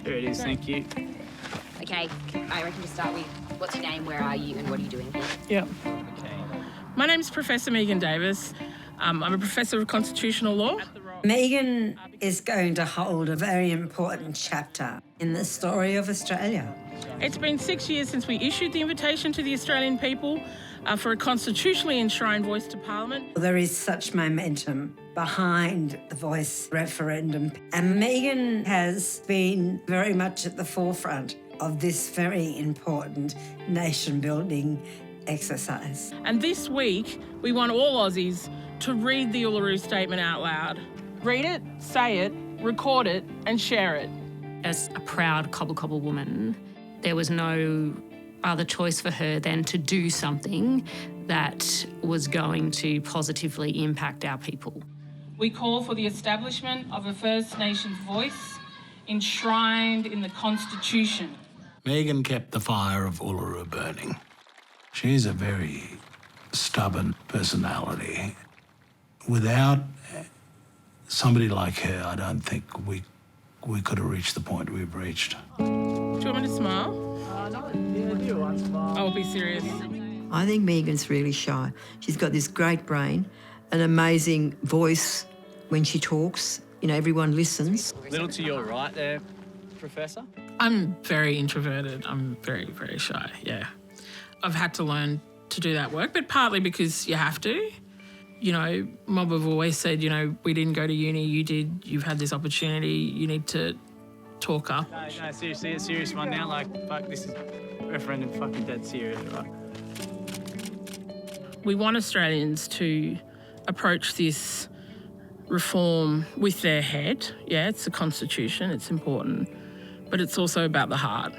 Here it is, thank you. Okay, I reckon to start with, what's your name, where are you, and what are you doing here? Yeah. Okay. My name's Professor Megan Davis. I'm a professor of constitutional law. Megan is going to hold a very important chapter in the story of Australia. It's been 6 years since we issued the invitation to the Australian people for a constitutionally enshrined voice to Parliament. There is such momentum behind the voice referendum, and Megan has been very much at the forefront of this very important nation-building exercise. And this week, we want all Aussies to read the Uluru Statement out loud. Read it, say it, record it, and share it. As a proud cobble woman, there was no other choice for her than to do something that was going to positively impact our people. We call for the establishment of a First Nations voice enshrined in the Constitution. Megan kept the fire of Uluru burning. She's a very stubborn personality. Without somebody like her, I don't think we could have reached the point we've reached. Do you want me to smile? No, yeah, do one smile. I'll be serious. I think Megan's really shy. She's got this great brain, an amazing voice when she talks. You know, everyone listens. Little to your right there, Professor. I'm very introverted. I'm very, very shy, yeah. I've had to learn to do that work, but partly because you have to. You know, Mob have always said, you know, we didn't go to uni, you did, you've had this opportunity, you need to talk up. No, seriously, a serious one now. Like, fuck, this is referendum fucking dead serious, right? We want Australians to approach this reform with their head. Yeah, it's the Constitution, it's important, but it's also about the heart.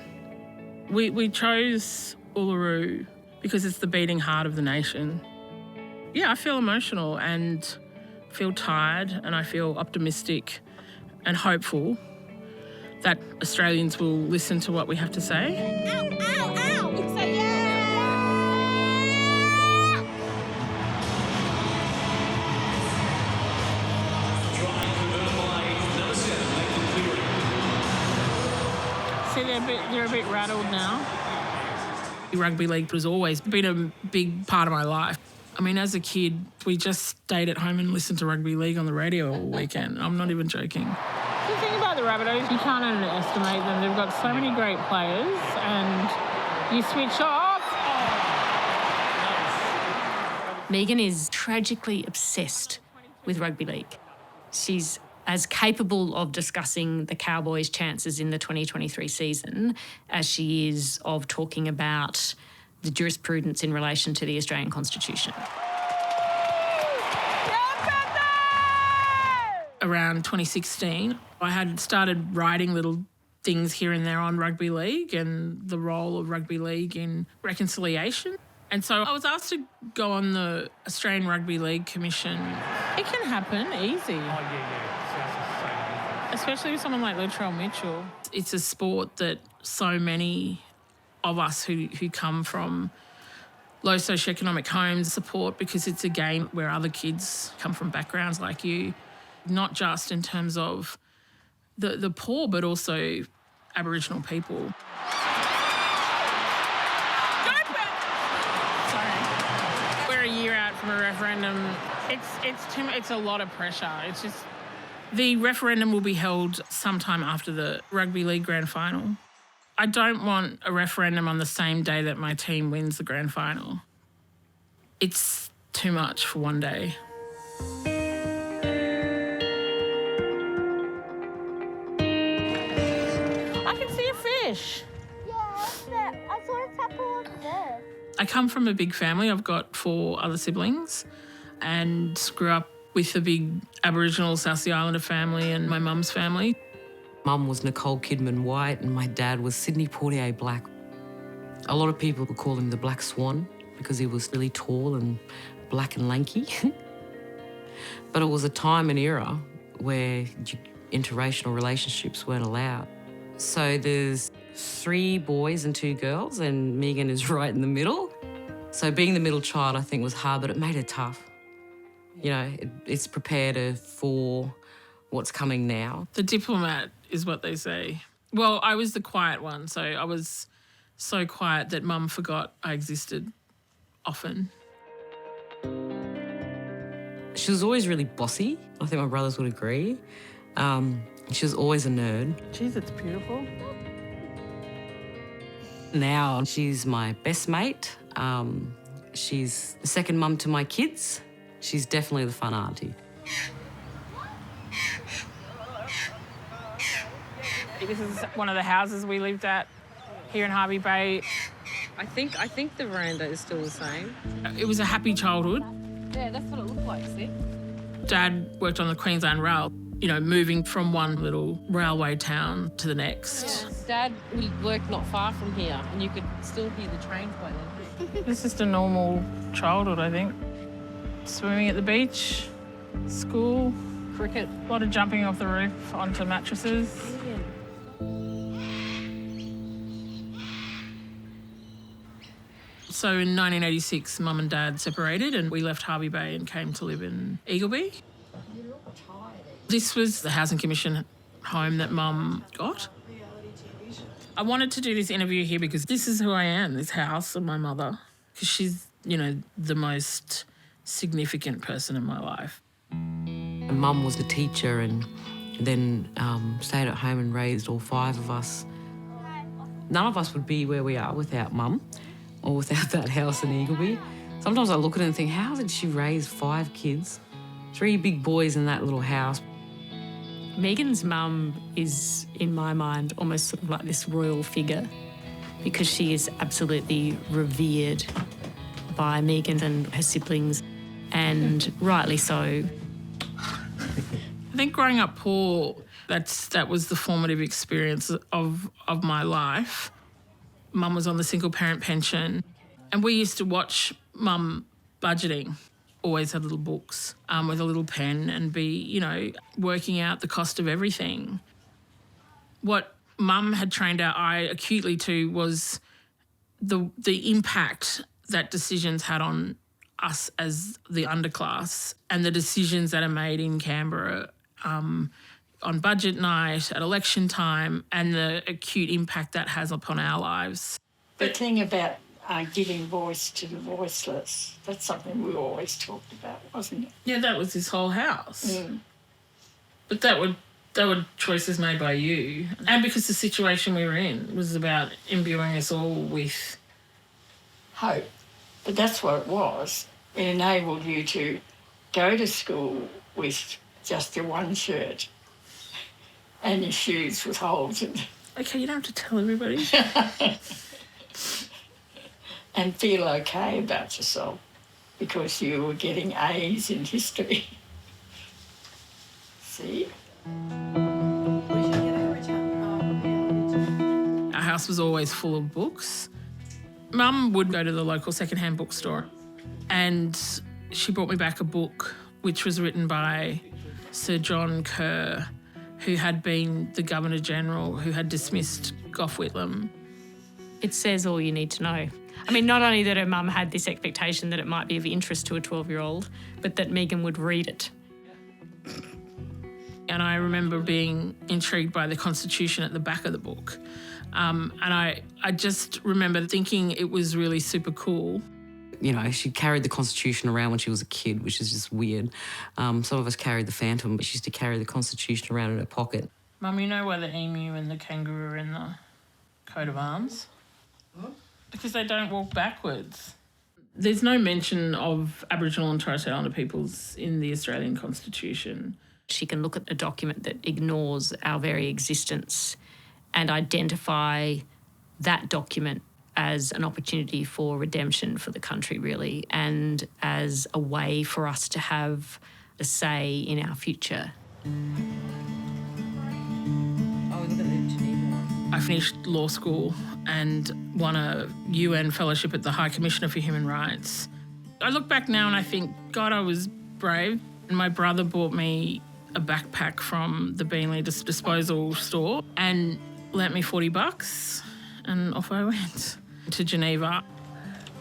We chose Uluru because it's the beating heart of the nation. Yeah, I feel emotional and feel tired, and I feel optimistic and hopeful that Australians will listen to what we have to say. Ow, ow, ow! So yeah! See, they're a bit rattled now. Rugby league has always been a big part of my life. I mean, as a kid, we just stayed at home and listened to rugby league on the radio all weekend. I'm not even joking. The thing about the Rabbitohs, you can't underestimate them. They've got so many great players, and you switch off. Megan is tragically obsessed with rugby league. She's as capable of discussing the Cowboys' chances in the 2023 season as she is of talking about the jurisprudence in relation to the Australian Constitution. Around 2016, I had started writing little things here and there on rugby league and the role of rugby league in reconciliation. And so I was asked to go on the Australian Rugby League Commission. It can happen easy. Oh, yeah. Especially with someone like Latrell Mitchell. It's a sport that so many of us who come from low socioeconomic homes support, because it's a game where other kids come from backgrounds like you, not just in terms of the poor, but also Aboriginal people. Sorry. We're a year out from a referendum. It's a lot of pressure. It's just the referendum will be held sometime after the rugby league grand final. I don't want a referendum on the same day that my team wins the grand final. It's too much for one day. I can see a fish. Yeah, I saw a tadpole over there. I come from a big family. I've got 4 other siblings and grew up with a big Aboriginal South Sea Islander family and my mum's family. Mum was Nicole Kidman White and my dad was Sydney Portier Black. A lot of people would call him the Black Swan because he was really tall and black and lanky. But it was a time and era where interracial relationships weren't allowed. So there's 3 boys and 2 girls, and Megan is right in the middle. So being the middle child, I think, was hard, but it made it tough. You know, it's prepared her for what's coming now. The diplomat is what they say. Well, I was the quiet one, so I was so quiet that Mum forgot I existed often. She was always really bossy. I think my brothers would agree. She was always a nerd. Jeez, it's beautiful. Now she's my best mate. She's the second mum to my kids. She's definitely the fun auntie. This is one of the houses we lived at here in Hervey Bay. I think the veranda is still the same. It was a happy childhood. Yeah, that's what it looked like, see? Dad worked on the Queensland Rail, you know, moving from one little railway town to the next. Yeah. Dad would work not far from here and you could still hear the trains by then. It's just a normal childhood, I think. Swimming at the beach, school, cricket, a lot of jumping off the roof onto mattresses. So in 1986, Mum and Dad separated and we left Hervey Bay and came to live in Eagleby. This was the Housing Commission home that Mum got. I wanted to do this interview here because this is who I am, this house and my mother, because she's, you know, the most significant person in my life. Mum was a teacher and then stayed at home and raised all 5 of us. None of us would be where we are without Mum or without that house in Eagleby. Sometimes I look at it and think, how did she raise 5 kids? 3 big boys in that little house. Megan's mum is, in my mind, almost sort of like this royal figure because she is absolutely revered by Megan and her siblings, and rightly so. I think growing up poor, that was the formative experience of my life. Mum was on the single parent pension and we used to watch Mum budgeting. Always had little books with a little pen and be, you know, working out the cost of everything. What Mum had trained our eye acutely to was the impact that decisions had on us as the underclass and the decisions that are made in Canberra on budget night, at election time, and the acute impact that has upon our lives. The thing about giving voice to the voiceless, that's something we always talked about, wasn't it? Yeah, that was this whole house. But that were choices made by you. And because the situation we were in was about imbuing us all with hope. But that's what it was. It enabled you to go to school with just your one shirt and your shoes with holes in them. Okay, you don't have to tell everybody. And feel okay about yourself because you were getting A's in history. See? Our house was always full of books. Mum would go to the local secondhand bookstore and she brought me back a book which was written by Sir John Kerr, who had been the Governor-General who had dismissed Gough Whitlam. It says all you need to know. I mean, not only that her mum had this expectation that it might be of interest to a 12-year-old, but that Megan would read it. And I remember being intrigued by the Constitution at the back of the book. And I just remember thinking it was really super cool. You know, she carried the Constitution around when she was a kid, which is just weird. Some of us carried the Phantom, but she used to carry the Constitution around in her pocket. Mum, you know why the emu and the kangaroo are in the coat of arms? What? Because they don't walk backwards. There's no mention of Aboriginal and Torres Strait Islander peoples in the Australian Constitution. She can look at a document that ignores our very existence and identify that document as an opportunity for redemption for the country, really, and as a way for us to have a say in our future. I finished law school and won a UN fellowship at the High Commissioner for Human Rights. I look back now and I think, God, I was brave. And my brother bought me a backpack from the Beanley disposal store and lent me $40 and off I went to Geneva.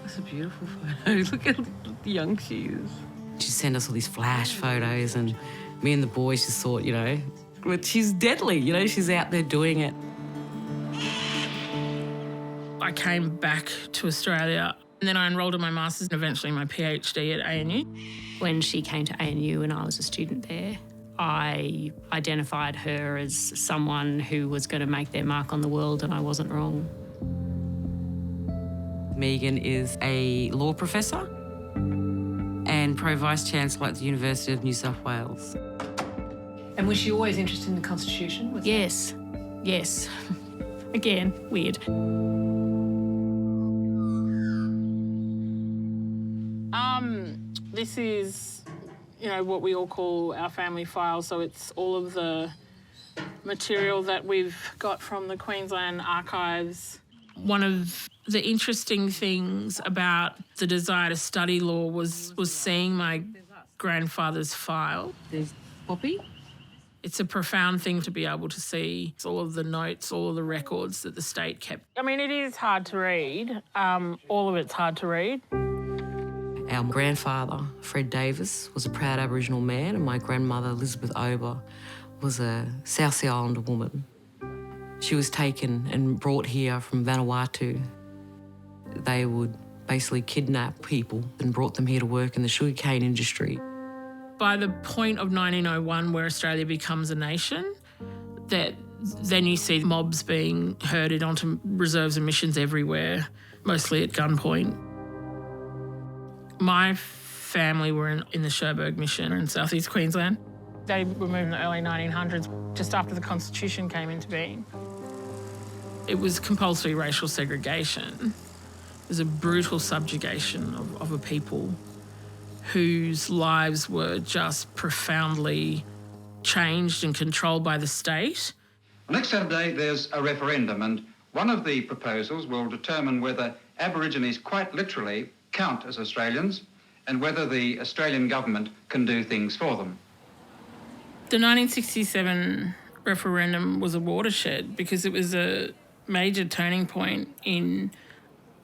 That's a beautiful photo. Look how young she is. She'd send us all these flash photos and me and the boys just thought, you know, but she's deadly, you know, she's out there doing it. came back to Australia and then I enrolled in my master's and eventually my PhD at ANU. When she came to ANU and I was a student there, I identified her as someone who was going to make their mark on the world, and I wasn't wrong. Megan is a law professor and Pro-Vice-Chancellor at the University of New South Wales. And was she always interested in the Constitution? Yes. Again, weird. This is, what we all call our family file. So it's all of the material that we've got from the Queensland archives. One of the interesting things about the desire to study law was seeing my grandfather's file. There's Poppy. It's a profound thing to be able to see all of the notes, all of the records that the state kept. I mean, it is hard to read. All of it's hard to read. Our grandfather, Fred Davis, was a proud Aboriginal man, and my grandmother, Elizabeth Ober, was a South Sea Islander woman. She was taken and brought here from Vanuatu. They would basically kidnap people and brought them here to work in the sugarcane industry. By the point of 1901, where Australia becomes a nation, then you see mobs being herded onto reserves and missions everywhere, mostly at gunpoint. My family were in the Cherbourg mission in southeast Queensland. They were moved in the early 1900s, just after the Constitution came into being. It was compulsory racial segregation. It was a brutal subjugation of a people whose lives were just profoundly changed and controlled by the state. Next Saturday, there's a referendum, and one of the proposals will determine whether Aborigines quite literally count as Australians and whether the Australian government can do things for them. The 1967 referendum was a watershed because it was a major turning point in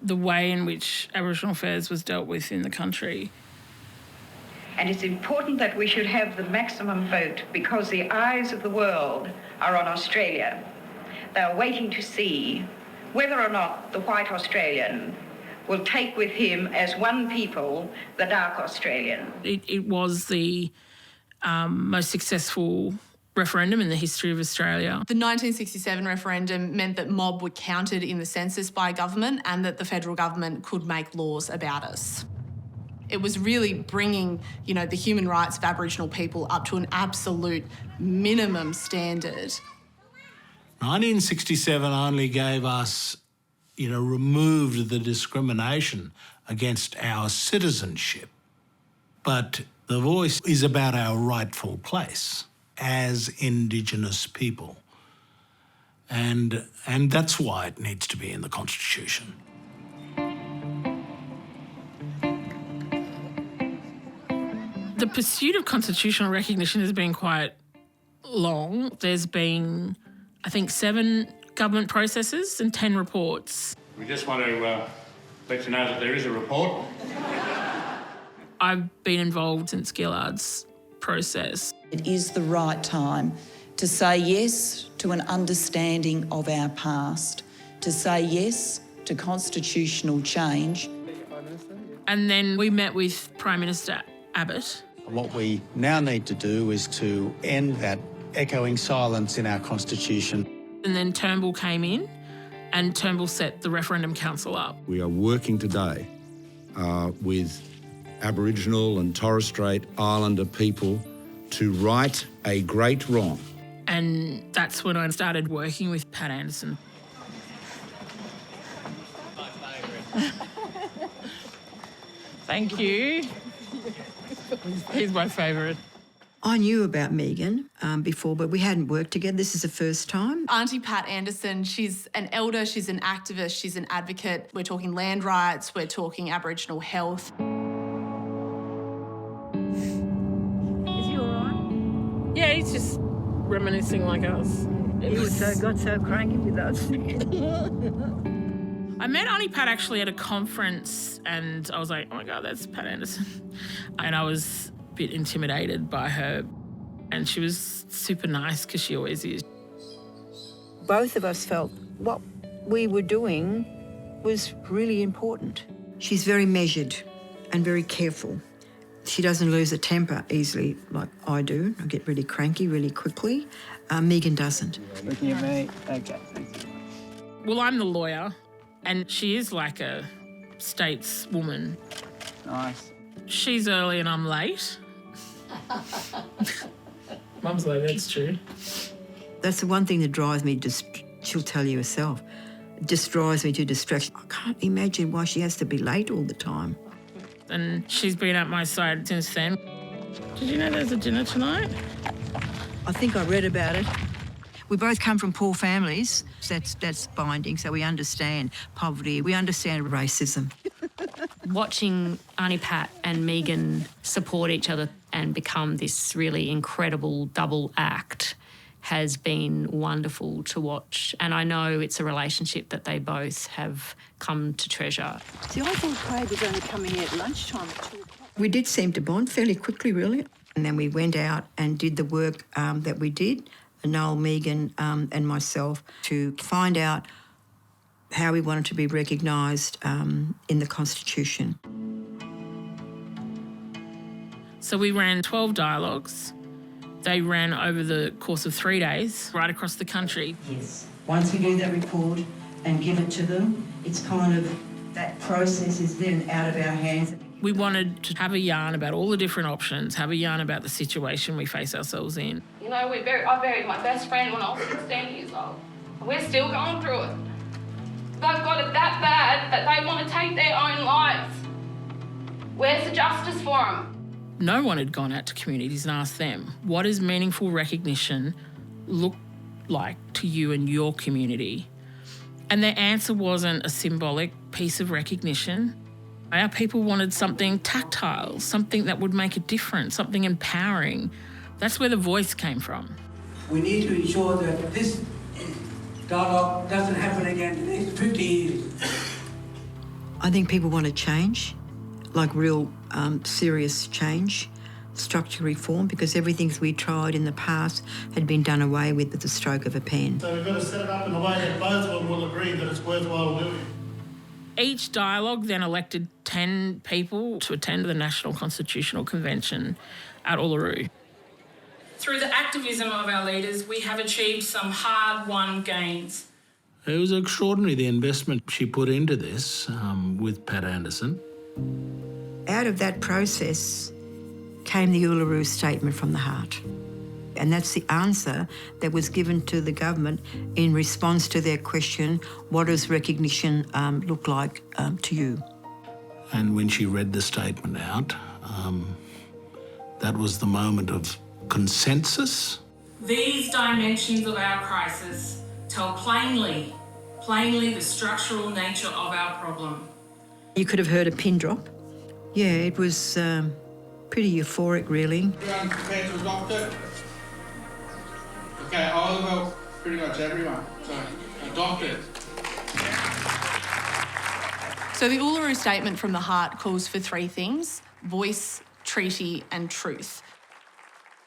the way in which Aboriginal affairs was dealt with in the country. And it's important that we should have the maximum vote because the eyes of the world are on Australia. They are waiting to see whether or not the white Australian will take with him as one people the dark Australian. It was the most successful referendum in the history of Australia. The 1967 referendum meant that mob were counted in the census by government and that the federal government could make laws about us. It was really bringing, the human rights of Aboriginal people up to an absolute minimum standard. 1967 only gave us, removed the discrimination against our citizenship. But the voice is about our rightful place as Indigenous people. And that's why it needs to be in the Constitution. The pursuit of constitutional recognition has been quite long. There's been, I think, 7 government processes and 10 reports. We just want to let you know that there is a report. I've been involved since Gillard's process. It is the right time to say yes to an understanding of our past, to say yes to constitutional change. And then we met with Prime Minister Abbott. What we now need to do is to end that echoing silence in our Constitution. And then Turnbull came in and Turnbull set the Referendum Council up. We are working today with Aboriginal and Torres Strait Islander people to right a great wrong. And that's when I started working with Pat Anderson. Thank you. He's my favourite. I knew about Megan before, but we hadn't worked together. This is the first time. Auntie Pat Anderson, she's an elder, she's an activist, she's an advocate. We're talking land rights, we're talking Aboriginal health. Is he all right? Yeah, he's just reminiscing like us. He got so cranky with us. I met Auntie Pat actually at a conference and I was like, oh my God, that's Pat Anderson. And I was a bit intimidated by her. And she was super nice because she always is. Both of us felt what we were doing was really important. She's very measured and very careful. She doesn't lose her temper easily like I do. I get really cranky really quickly. Megan doesn't. Looking at me? Okay, thank you. Well, I'm the lawyer, and she is like a stateswoman. Nice. She's early and I'm late. Mum's late, that's true. That's the one thing that drives me, she'll tell you herself, it just drives me to distraction. I can't imagine why she has to be late all the time. And she's been at my side since then. Did you know there's a dinner tonight? I think I read about it. We both come from poor families. That's binding, so we understand poverty. We understand racism. Watching Auntie Pat and Megan support each other and become this really incredible double act has been wonderful to watch. And I know it's a relationship that they both have come to treasure. See, I thought Craig was only coming here at lunchtime at 2 o'clock. We did seem to bond fairly quickly, really. And then we went out and did the work that we did, Noel, Megan and myself, to find out how we wanted to be recognised in the Constitution. So we ran 12 dialogues. They ran over the course of 3 days, right across the country. Yes. Once we do that report and give it to them, it's kind of, that process is then out of our hands. We wanted to have a yarn about all the different options, have a yarn about the situation we face ourselves in. You know, I buried my best friend when I was 16 years old. We're still going through it. They've got it that bad that they want to take their own lives. Where's the justice for them? No one had gone out to communities and asked them, what does meaningful recognition look like to you and your community? And their answer wasn't a symbolic piece of recognition. Our people wanted something tactile, something that would make a difference, something empowering. That's where the voice came from. We need to ensure that this dialogue doesn't happen again in the next 50 years. I think people want to change, like real serious change, structural reform, because everything we tried in the past had been done away with the stroke of a pen. So we've got to set it up in a way that both of them will agree that it's worthwhile doing. Each dialogue then elected 10 people to attend the National Constitutional Convention at Uluru. Through the activism of our leaders, we have achieved some hard-won gains. It was extraordinary, the investment she put into this with Pat Anderson. Out of that process came the Uluru Statement from the Heart. And that's the answer that was given to the government in response to their question, what does recognition look like to you? And when she read the statement out, that was the moment of consensus. These dimensions of our crisis tell plainly the structural nature of our problem. You could have heard a pin drop. Yeah, it was pretty euphoric, really. Everyone prepared to adopt it? Okay, all about pretty much everyone. So, adopt it. So the Uluru Statement from the Heart calls for three things: voice, treaty and truth.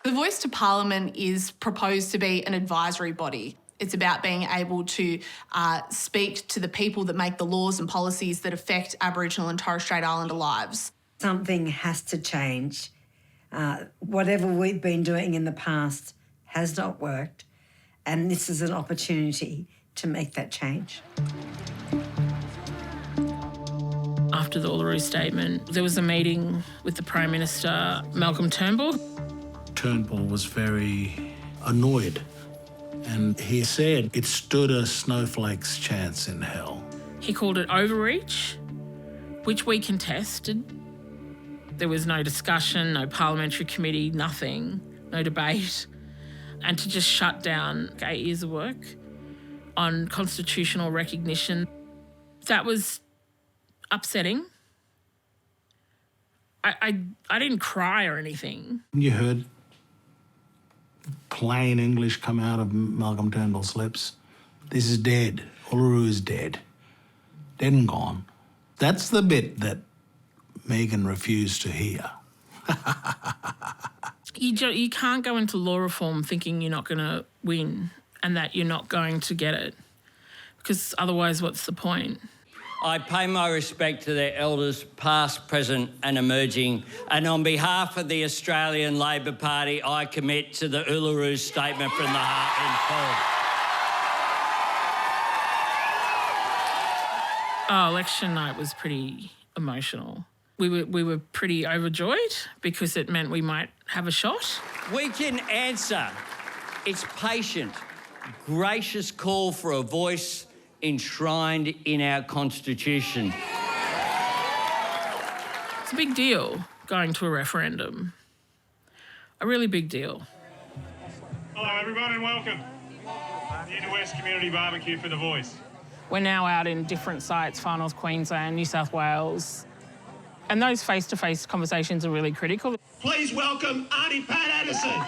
The Voice to Parliament is proposed to be an advisory body. It's about being able to speak to the people that make the laws and policies that affect Aboriginal and Torres Strait Islander lives. Something has to change. Whatever we've been doing in the past has not worked, and this is an opportunity to make that change. After the Uluru Statement, there was a meeting with the Prime Minister, Malcolm Turnbull. Turnbull was very annoyed, and he said it stood a snowflake's chance in hell. He called it overreach, which we contested. There was no discussion, no parliamentary committee, nothing, no debate. And to just shut down 8 years of work on constitutional recognition, that was upsetting. I didn't cry or anything. You heard plain English come out of Malcolm Turnbull's lips. This is dead. Uluru is dead. Dead and gone. That's the bit that Megan refused to hear. You can't go into law reform thinking you're not going to win and that you're not going to get it, because otherwise what's the point? I pay my respect to their elders, past, present and emerging, and on behalf of the Australian Labor Party, I commit to the Uluru Statement from the Heart in full. Oh, election night was pretty emotional. We were pretty overjoyed because it meant we might have a shot. We can answer its patient, gracious call for a voice enshrined in our Constitution. It's a big deal going to a referendum. A really big deal. Hello everyone and welcome to the Inner West Community Barbecue for the Voice. We're now out in different sites, Far North Queensland, New South Wales, and those face-to-face conversations are really critical. Please welcome Auntie Pat Addison.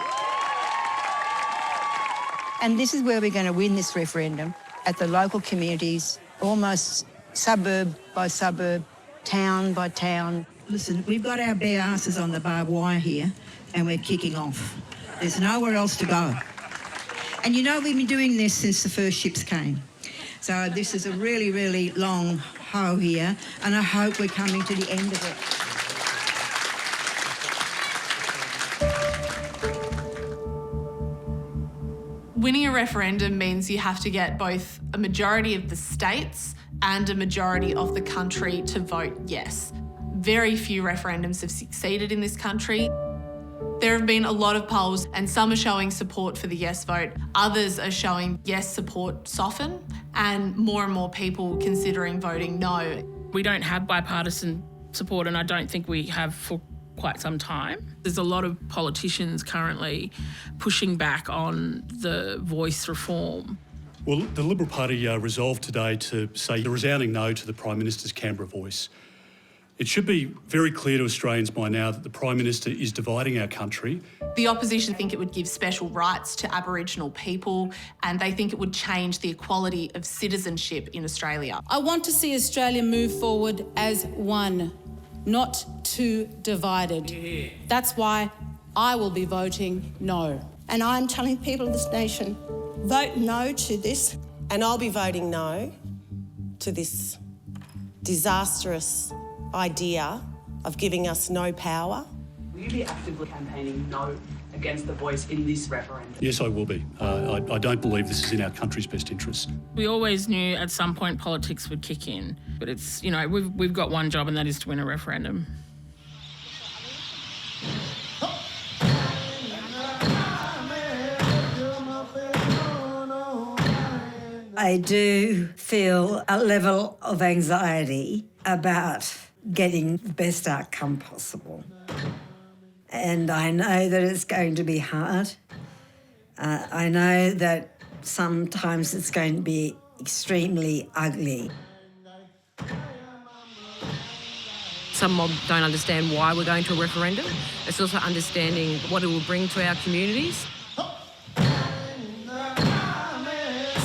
And this is where we're going to win this referendum, at the local communities, almost suburb by suburb, town by town. Listen, we've got our bare asses on the barbed wire here and we're kicking off. There's nowhere else to go. And you know, we've been doing this since the first ships came. So this is a really, really long hoe here, and I hope we're coming to the end of it. Winning a referendum means you have to get both a majority of the states and a majority of the country to vote yes. Very few referendums have succeeded in this country. There have been a lot of polls and some are showing support for the yes vote. Others are showing yes support soften and more people considering voting no. We don't have bipartisan support and I don't think we have for quite some time. There's a lot of politicians currently pushing back on the voice reform. Well, the Liberal Party resolved today to say a resounding no to the Prime Minister's Canberra voice. It should be very clear to Australians by now that the Prime Minister is dividing our country. The opposition think it would give special rights to Aboriginal people and they think it would change the equality of citizenship in Australia. I want to see Australia move forward as one, not two divided. Yeah. That's why I will be voting no. And I'm telling people of this nation, vote no to this. And I'll be voting no to this disastrous idea of giving us no power. Will you be actively campaigning no against the voice in this referendum? Yes, I will be. I don't believe this is in our country's best interests. We always knew at some point politics would kick in, but it's, you know, we've got one job and that is to win a referendum. I do feel a level of anxiety about getting the best outcome possible. And I know that it's going to be hard. I know that sometimes it's going to be extremely ugly. Some mob don't understand why we're going to a referendum. It's also understanding what it will bring to our communities.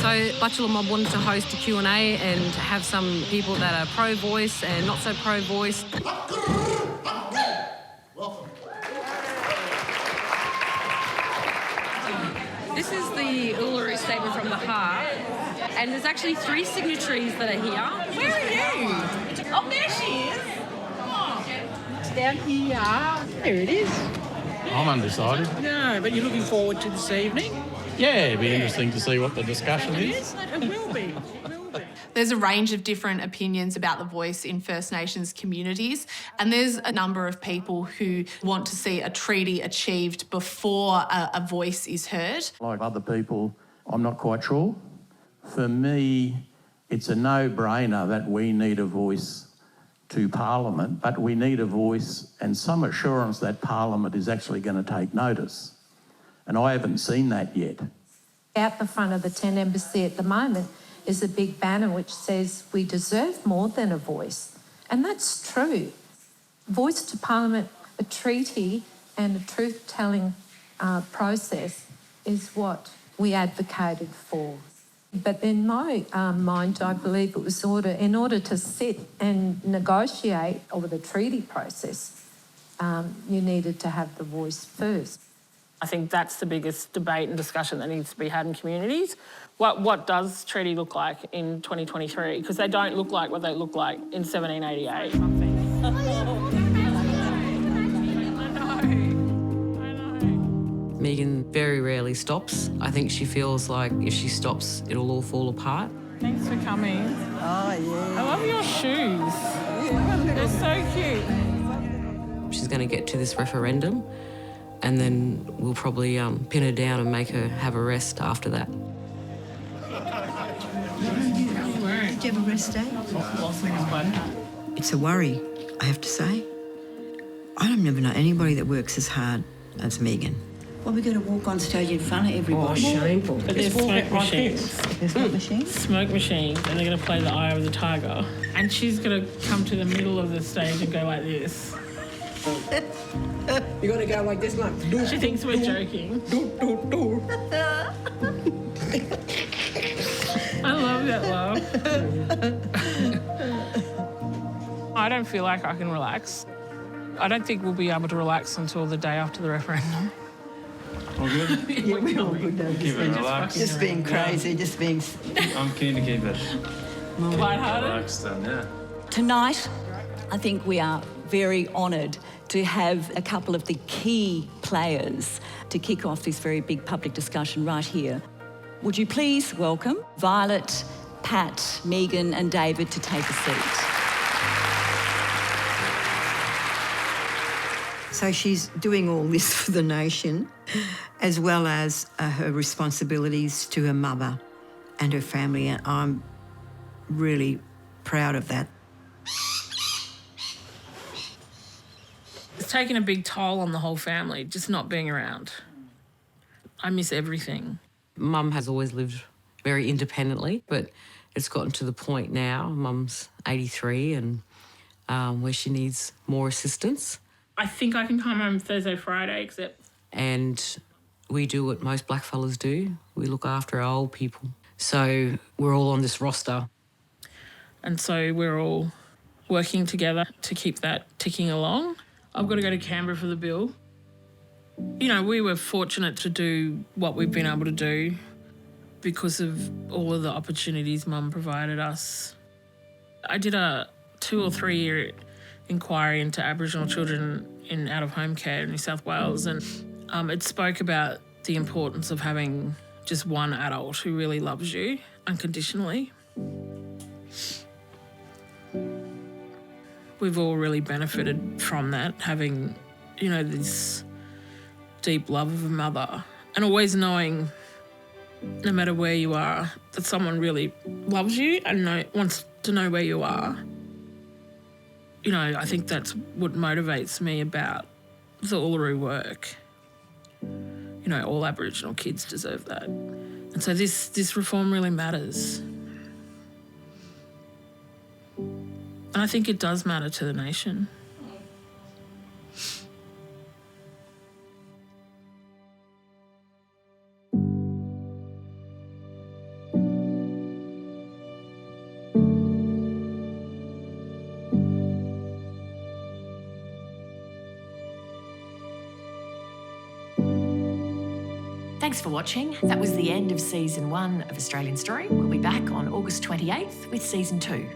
So Bachelor Mob wanted to host a Q&A and have some people that are pro-voice and not so pro-voice. This is the Uluru Statement from the Heart, and there's actually 3 signatories that are here. Where are you? Oh, there she is. Oh. It's down here. There it is. I'm undecided. No, but you're looking forward to this evening? Yeah, it'd be interesting to see what the discussion is. It will be. There's a range of different opinions about the voice in First Nations communities, and there's a number of people who want to see a treaty achieved before a voice is heard. Like other people, I'm not quite sure. For me, it's a no-brainer that we need a voice to Parliament, but we need a voice and some assurance that Parliament is actually going to take notice. And I haven't seen that yet. Out the front of the Tent Embassy at the moment is a big banner which says we deserve more than a voice. And that's true. Voice to Parliament, a treaty and a truth-telling process is what we advocated for. But in my mind, I believe it was in order to sit and negotiate over the treaty process, you needed to have the voice first. I think that's the biggest debate and discussion that needs to be had in communities. What does treaty look like in 2023? Because they don't look like what they look like in 1788. Megan very rarely stops. I think she feels like if she stops, it'll all fall apart. Thanks for coming. Oh, yeah. I love your shoes. They're so cute. She's going to get to this referendum and then we'll probably pin her down and make her have a rest after that. Did you have a rest day? It's a worry, I have to say. I don't never know anybody that works as hard as Megan. Well, we're going to walk on stage in front of everybody. Oh, shameful. But there's smoke machines. There's what machines? Smoke machines, and they're going to play the Eye of the Tiger. And she's going to come to the middle of the stage and go like this. You're going to go like this, like... She thinks we're joking. I love that laugh. I don't feel like I can relax. I don't think we'll be able to relax until the day after the referendum. All good? Yeah, we're all good, though. Keep it relaxed. Just being crazy, just being... I'm keen to keep it lighthearted. relaxed then, yeah. Tonight, I think we are very honoured to have a couple of the key players to kick off this very big public discussion right here. Would you please welcome Violet, Pat, Megan and David to take a seat. So she's doing all this for the nation, as well as her responsibilities to her mother and her family, and I'm really proud of that. It's taken a big toll on the whole family, just not being around. I miss everything. Mum has always lived very independently, but it's gotten to the point now, Mum's 83 and where she needs more assistance. I think I can come home Thursday, Friday, except... And we do what most blackfellas do. We look after our old people. So we're all on this roster. And so we're all working together to keep that ticking along. I've got to go to Canberra for the bill. You know, we were fortunate to do what we've been able to do because of all of the opportunities Mum provided us. I did a 2 or 3 year inquiry into Aboriginal children in out-of-home care in New South Wales, and it spoke about the importance of having just one adult who really loves you unconditionally. We've all really benefited from that, having, you know, this deep love of a mother and always knowing, no matter where you are, that someone really loves you and wants to know where you are. You know, I think that's what motivates me about the Uluru work. You know, all Aboriginal kids deserve that. And so this reform really matters. And I think it does matter to the nation. Thanks for watching. That was the end of Season 1 of Australian Story. We'll be back on August 28th with Season 2.